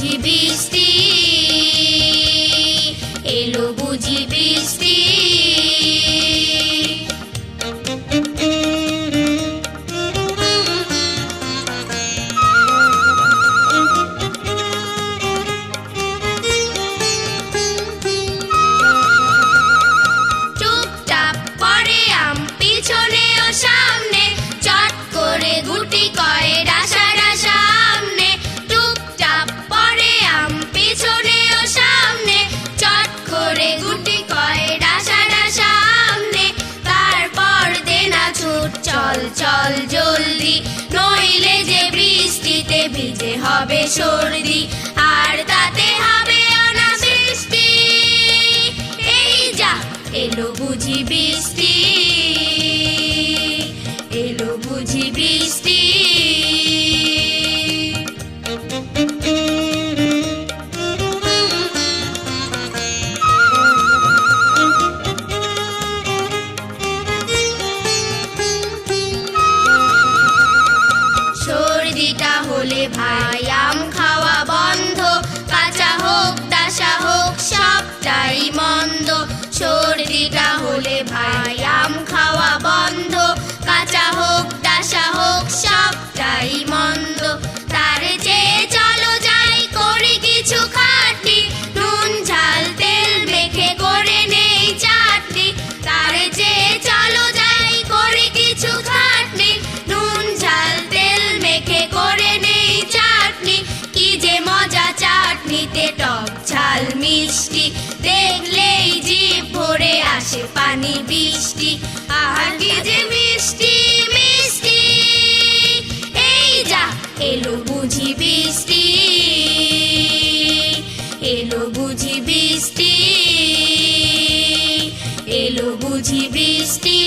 বুঝি বৃষ্টি, এলো বুঝি বৃষ্টি। চুপচাপ পড়ে আম পিছনে ও সামনে, চট করে গুটি করে ডাসা ডাসা আমনে। চুপচাপ পড়ে আম পিছনে ও সামনে, চট করে গুটি করে ডাসা ডাসা আমনে। তারপর দে না ছুট, চল চল জলদি, নইলে যে বৃষ্টিতে ভিজে হবে সর্দি, আর তাতে হবে অনাবৃষ্টি। এই যা এলো বুঝি বৃষ্টি, এলো বুঝি বৃষ্টি। সর্দিটা হলে ভাই আম খাওয়া বন্ধ, কাঁচা হোক ডাসা হোক সবটাই মন্দ। সর্দিটা হলে ভাই আম খাওয়া বন্ধ, কাঁচা হোক ডাসা হোক সবটাই মন্দ। তার চেয়ে চলো যাই করি কিছু খাটনি, নুন ঝাল তেল মেখে করে নেই চাটনি। তার চেয়ে চলো যাই করি কিছু খাটনি, নুন ঝাল তেল মেখে করে নেই চাটনি। কি যে মজা চাটনিতে, টক ঝাল মিষ্টি, দেখলেই জিভ ভরে আসে পানি বৃষ্টি। আর কি যে মিষ্টি মিষ্টি, এই যা এলো বুঝি বৃষ্টি, এলো বুঝি বৃষ্টি, এলো বুঝি বৃষ্টি।